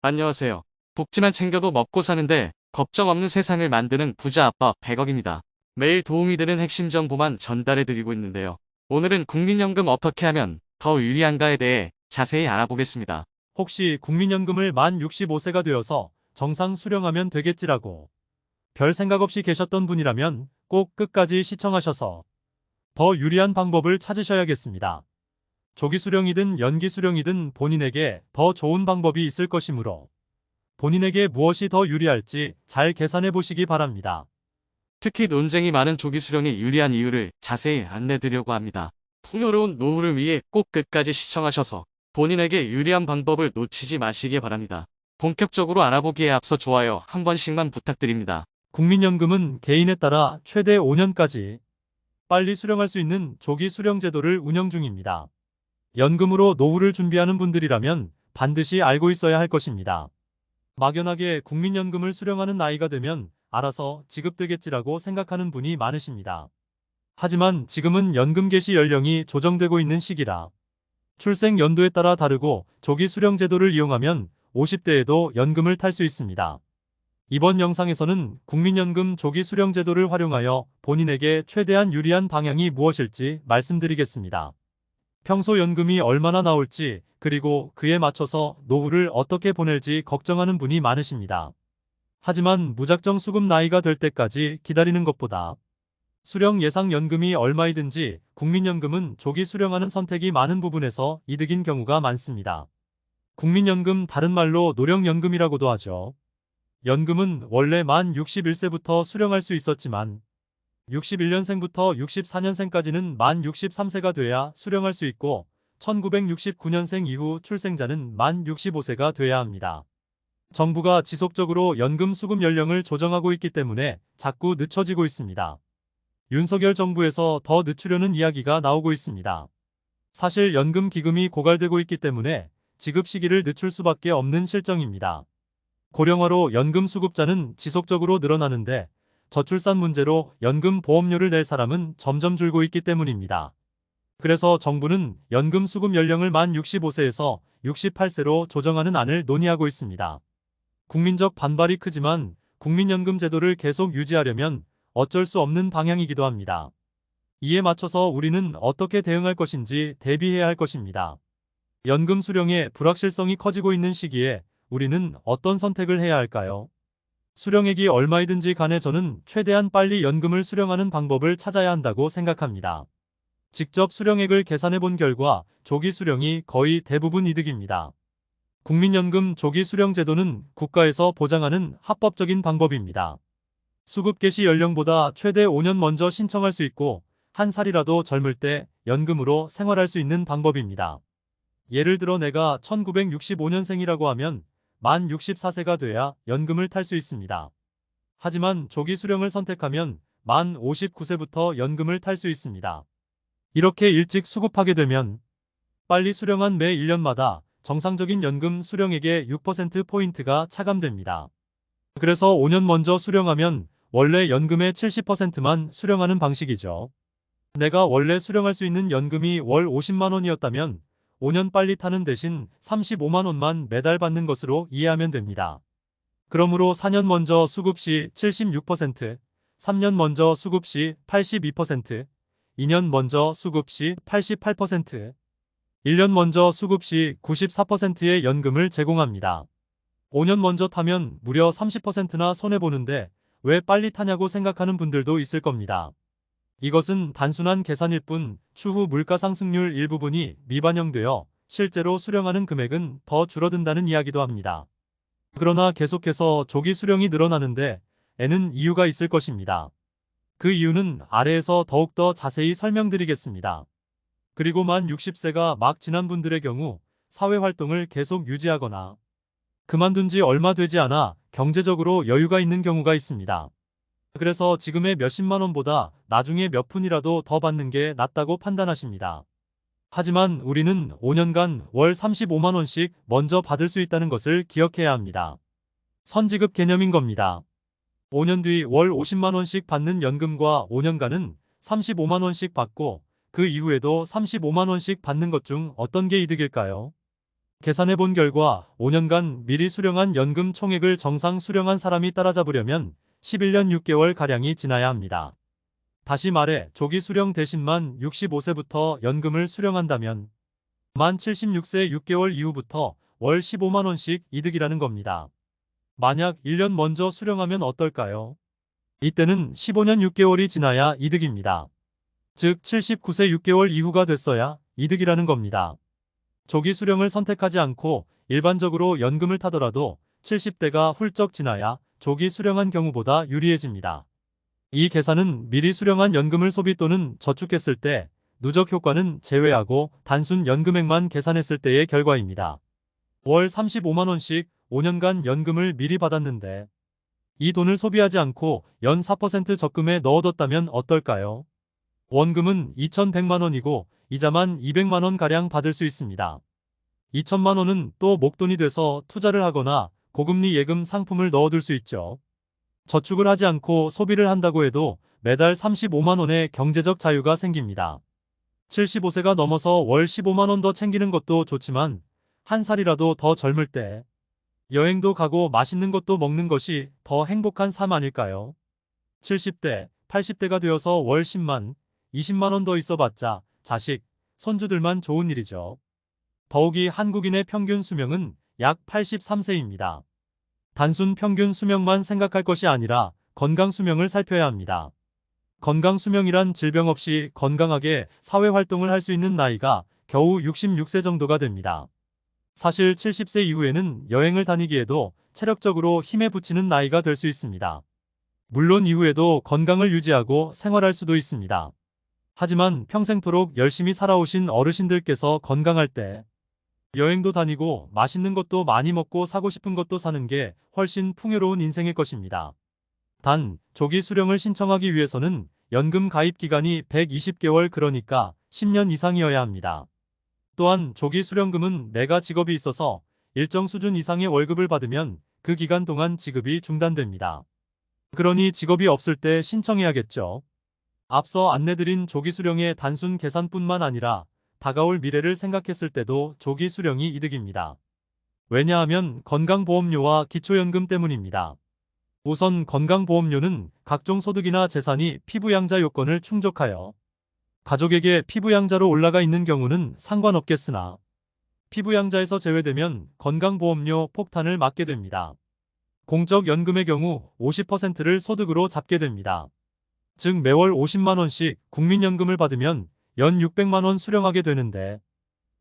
안녕하세요. 복지만 챙겨도 먹고 사는데 걱정 없는 세상을 만드는 부자 아빠 100억입니다. 매일 도움이 되는 핵심 정보만 전달해드리고 있는데요. 오늘은 국민연금 어떻게 하면 더 유리한가에 대해 자세히 알아보겠습니다. 혹시 국민연금을 만 65세가 되어서 정상 수령하면 되겠지라고 별 생각 없이 계셨던 분이라면 꼭 끝까지 시청하셔서 더 유리한 방법을 찾으셔야겠습니다. 조기 수령이든 연기 수령이든 본인에게 더 좋은 방법이 있을 것이므로 본인에게 무엇이 더 유리할지 잘 계산해 보시기 바랍니다. 특히 논쟁이 많은 조기 수령에 유리한 이유를 자세히 안내드리려고 합니다. 풍요로운 노후를 위해 꼭 끝까지 시청하셔서 본인에게 유리한 방법을 놓치지 마시기 바랍니다. 본격적으로 알아보기에 앞서 좋아요 한 번씩만 부탁드립니다. 국민연금은 개인에 따라 최대 5년까지 빨리 수령할 수 있는 조기 수령 제도를 운영 중입니다. 연금으로 노후를 준비하는 분들이라면 반드시 알고 있어야 할 것입니다. 막연하게 국민연금을 수령하는 나이가 되면 알아서 지급되겠지라고 생각하는 분이 많으십니다. 하지만 지금은 연금 개시 연령이 조정되고 있는 시기라 출생 연도에 따라 다르고 조기 수령 제도를 이용하면 50대에도 연금을 탈 수 있습니다. 이번 영상에서는 국민연금 조기 수령 제도를 활용하여 본인에게 최대한 유리한 방향이 무엇일지 말씀드리겠습니다. 평소 연금이 얼마나 나올지 그리고 그에 맞춰서 노후를 어떻게 보낼지 걱정하는 분이 많으십니다. 하지만 무작정 수급 나이가 될 때까지 기다리는 것보다 수령 예상 연금이 얼마이든지 국민연금은 조기 수령하는 선택이 많은 부분에서 이득인 경우가 많습니다. 국민연금 다른 말로 노령연금이라고도 하죠. 연금은 원래 만 61세부터 수령할 수 있었지만 61년생부터 64년생까지는 만 63세가 돼야 수령할 수 있고 1969년생 이후 출생자는 만 65세가 돼야 합니다. 정부가 지속적으로 연금 수급 연령을 조정하고 있기 때문에 자꾸 늦춰지고 있습니다. 윤석열 정부에서 더 늦추려는 이야기가 나오고 있습니다. 사실 연금 기금이 고갈되고 있기 때문에 지급 시기를 늦출 수밖에 없는 실정입니다. 고령화로 연금 수급자는 지속적으로 늘어나는데 저출산 문제로 연금 보험료를 낼 사람은 점점 줄고 있기 때문입니다. 그래서 정부는 연금 수급 연령을 만 65세에서 68세로 조정하는 안을 논의하고 있습니다. 국민적 반발이 크지만 국민연금 제도를 계속 유지하려면 어쩔 수 없는 방향이기도 합니다. 이에 맞춰서 우리는 어떻게 대응할 것인지 대비해야 할 것입니다. 연금 수령의 불확실성이 커지고 있는 시기에 우리는 어떤 선택을 해야 할까요? 수령액이 얼마이든지 간에 저는 최대한 빨리 연금을 수령하는 방법을 찾아야 한다고 생각합니다. 직접 수령액을 계산해 본 결과 조기 수령이 거의 대부분 이득입니다. 국민연금 조기 수령 제도는 국가에서 보장하는 합법적인 방법입니다. 수급 개시 연령보다 최대 5년 먼저 신청할 수 있고 한 살이라도 젊을 때 연금으로 생활할 수 있는 방법입니다. 예를 들어 내가 1965년생이라고 하면 만 64세가 돼야 연금을 탈 수 있습니다. 하지만 조기 수령을 선택하면 만 59세부터 연금을 탈 수 있습니다. 이렇게 일찍 수급하게 되면 빨리 수령한 매 1년마다 정상적인 연금 수령액의 6%포인트가 차감됩니다. 그래서 5년 먼저 수령하면 원래 연금의 70%만 수령하는 방식이죠. 내가 원래 수령할 수 있는 연금이 월 50만 원이었다면 5년 빨리 타는 대신 35만 원만 매달 받는 것으로 이해하면 됩니다. 그러므로 4년 먼저 수급 시 76%, 3년 먼저 수급 시 82%, 2년 먼저 수급 시 88%, 1년 먼저 수급 시 94%의 연금을 제공합니다. 5년 먼저 타면 무려 30%나 손해보는데 왜 빨리 타냐고 생각하는 분들도 있을 겁니다. 이것은 단순한 계산일 뿐 추후 물가 상승률 일부분이 미반영되어 실제로 수령하는 금액은 더 줄어든다는 이야기도 합니다. 그러나 계속해서 조기 수령이 늘어나는데 에는 이유가 있을 것입니다. 그 이유는 아래에서 더욱더 자세히 설명드리겠습니다. 그리고 만 60세가 막 지난 분들의 경우 사회활동을 계속 유지하거나 그만둔 지 얼마 되지 않아 경제적으로 여유가 있는 경우가 있습니다. 그래서 지금의 몇십만 원보다 나중에 몇 푼이라도 더 받는 게 낫다고 판단하십니다. 하지만 우리는 5년간 월 35만 원씩 먼저 받을 수 있다는 것을 기억해야 합니다. 선지급 개념인 겁니다. 5년 뒤 월 50만 원씩 받는 연금과 5년간은 35만 원씩 받고 그 이후에도 35만 원씩 받는 것 중 어떤 게 이득일까요? 계산해 본 결과 5년간 미리 수령한 연금 총액을 정상 수령한 사람이 따라잡으려면 11년 6개월 가량이 지나야 합니다. 다시 말해 조기 수령 대신 만 65세부터 연금을 수령한다면 만 76세 6개월 이후부터 월 15만 원씩 이득이라는 겁니다. 만약 1년 먼저 수령하면 어떨까요? 이때는 15년 6개월이 지나야 이득입니다. 즉 79세 6개월 이후가 됐어야 이득이라는 겁니다. 조기 수령을 선택하지 않고 일반적으로 연금을 타더라도 70대가 훌쩍 지나야 조기 수령한 경우보다 유리해집니다. 이 계산은 미리 수령한 연금을 소비 또는 저축했을 때 누적 효과는 제외하고 단순 연금액만 계산했을 때의 결과입니다. 월 35만 원씩 5년간 연금을 미리 받았는데 이 돈을 소비하지 않고 연 4% 적금에 넣어뒀다면 어떨까요? 원금은 2,100만 원이고 이자만 200만 원 가량 받을 수 있습니다. 2천만 원은 또 목돈이 돼서 투자를 하거나 고금리 예금 상품을 넣어둘 수 있죠. 저축을 하지 않고 소비를 한다고 해도 매달 35만 원의 경제적 자유가 생깁니다. 75세가 넘어서 월 15만 원 더 챙기는 것도 좋지만 한 살이라도 더 젊을 때 여행도 가고 맛있는 것도 먹는 것이 더 행복한 삶 아닐까요? 70대, 80대가 되어서 월 10만, 20만 원 더 있어봤자 자식, 손주들만 좋은 일이죠. 더욱이 한국인의 평균 수명은 약 83세입니다. 단순 평균 수명만 생각할 것이 아니라 건강 수명을 살펴야 합니다. 건강 수명이란 질병 없이 건강하게 사회활동을 할 수 있는 나이가 겨우 66세 정도가 됩니다. 사실 70세 이후에는 여행을 다니기에도 체력적으로 힘에 부치는 나이가 될 수 있습니다. 물론 이후에도 건강을 유지하고 생활할 수도 있습니다. 하지만 평생토록 열심히 살아오신 어르신들께서 건강할 때 여행도 다니고 맛있는 것도 많이 먹고 사고 싶은 것도 사는 게 훨씬 풍요로운 인생일 것입니다. 단, 조기 수령을 신청하기 위해서는 연금 가입 기간이 120개월 그러니까 10년 이상이어야 합니다. 또한 조기 수령금은 내가 직업이 있어서 일정 수준 이상의 월급을 받으면 그 기간 동안 지급이 중단됩니다. 그러니 직업이 없을 때 신청해야겠죠. 앞서 안내드린 조기 수령의 단순 계산뿐만 아니라 다가올 미래를 생각했을 때도 조기 수령이 이득입니다. 왜냐하면 건강보험료와 기초연금 때문입니다. 우선 건강보험료는 각종 소득이나 재산이 피부양자 요건을 충족하여 가족에게 피부양자로 올라가 있는 경우는 상관없겠으나 피부양자에서 제외되면 건강보험료 폭탄을 맞게 됩니다. 공적연금의 경우 50%를 소득으로 잡게 됩니다. 즉 매월 50만 원씩 국민연금을 받으면 연 600만 원 수령하게 되는데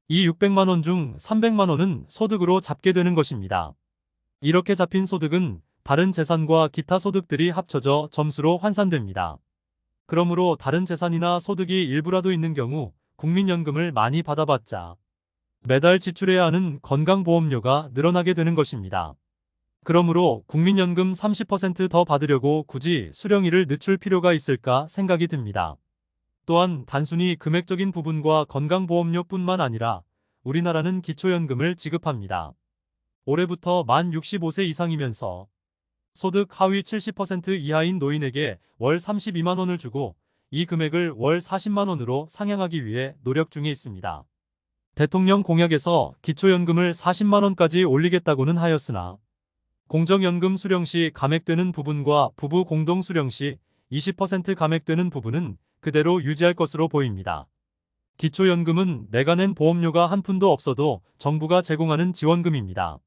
이 600만 원 중 300만 원은 소득으로 잡게 되는 것입니다. 이렇게 잡힌 소득은 다른 재산과 기타 소득들이 합쳐져 점수로 환산됩니다. 그러므로 다른 재산이나 소득이 일부라도 있는 경우 국민연금을 많이 받아봤자 매달 지출해야 하는 건강보험료가 늘어나게 되는 것입니다. 그러므로 국민연금 30% 더 받으려고 굳이 수령일을 늦출 필요가 있을까 생각이 듭니다. 또한 단순히 금액적인 부분과 건강보험료뿐만 아니라 우리나라는 기초연금을 지급합니다. 올해부터 만 65세 이상이면서 소득 하위 70% 이하인 노인에게 월 32만 원을 주고 이 금액을 월 40만 원으로 상향하기 위해 노력 중에 있습니다. 대통령 공약에서 기초연금을 40만 원까지 올리겠다고는 하였으나 공적연금 수령 시 감액되는 부분과 부부 공동 수령 시 20% 감액되는 부분은 그대로 유지할 것으로 보입니다. 기초연금은 내가 낸 보험료가 한 푼도 없어도 정부가 제공하는 지원금입니다.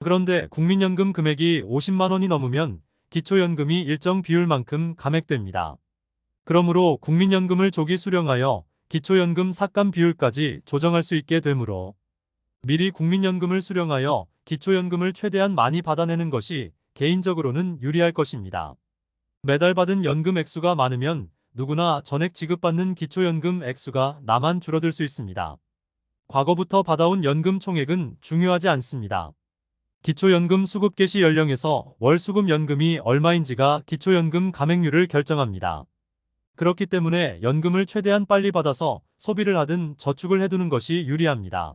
그런데 국민연금 금액이 50만 원이 넘으면 기초연금이 일정 비율만큼 감액됩니다. 그러므로 국민연금을 조기 수령하여 기초연금 삭감 비율까지 조정할 수 있게 되므로 미리 국민연금을 수령하여 기초연금을 최대한 많이 받아내는 것이 개인적으로는 유리할 것입니다. 매달 받은 연금 액수가 많으면 누구나 전액 지급받는 기초연금 액수가 나만 줄어들 수 있습니다. 과거부터 받아온 연금 총액은 중요하지 않습니다. 기초연금 수급 개시 연령에서 월 수급 연금이 얼마인지가 기초연금 감액률을 결정합니다. 그렇기 때문에 연금을 최대한 빨리 받아서 소비를 하든 저축을 해두는 것이 유리합니다.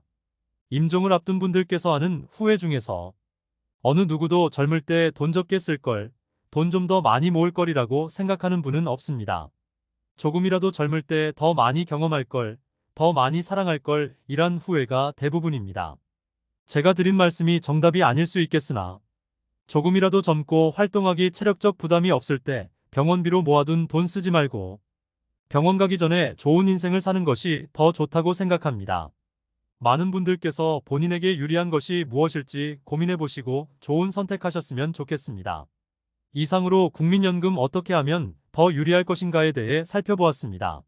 임종을 앞둔 분들께서 하는 후회 중에서 어느 누구도 젊을 때 돈 적게 쓸 걸, 돈 좀 더 많이 모을 거리라고 생각하는 분은 없습니다. 조금이라도 젊을 때 더 많이 경험할 걸, 더 많이 사랑할 걸 이란 후회가 대부분입니다. 제가 드린 말씀이 정답이 아닐 수 있겠으나 조금이라도 젊고 활동하기 체력적 부담이 없을 때 병원비로 모아둔 돈 쓰지 말고 병원 가기 전에 좋은 인생을 사는 것이 더 좋다고 생각합니다. 많은 분들께서 본인에게 유리한 것이 무엇일지 고민해 보시고 좋은 선택하셨으면 좋겠습니다. 이상으로 국민연금 어떻게 하면 더 유리할 것인가에 대해 살펴보았습니다.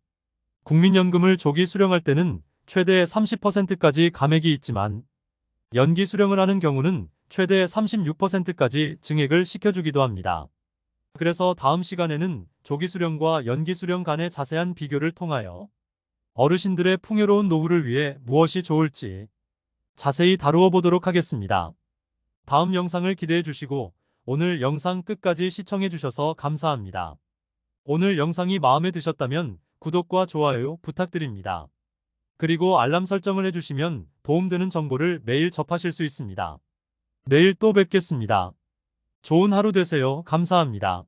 국민연금을 조기 수령할 때는 최대 30%까지 감액이 있지만 연기 수령을 하는 경우는 최대 36%까지 증액을 시켜주기도 합니다. 그래서 다음 시간에는 조기 수령과 연기 수령 간의 자세한 비교를 통하여 어르신들의 풍요로운 노후를 위해 무엇이 좋을지 자세히 다루어 보도록 하겠습니다. 다음 영상을 기대해 주시고 오늘 영상 끝까지 시청해 주셔서 감사합니다. 오늘 영상이 마음에 드셨다면 구독과 좋아요 부탁드립니다. 그리고 알람 설정을 해주시면 도움되는 정보를 매일 접하실 수 있습니다. 내일 또 뵙겠습니다. 좋은 하루 되세요. 감사합니다.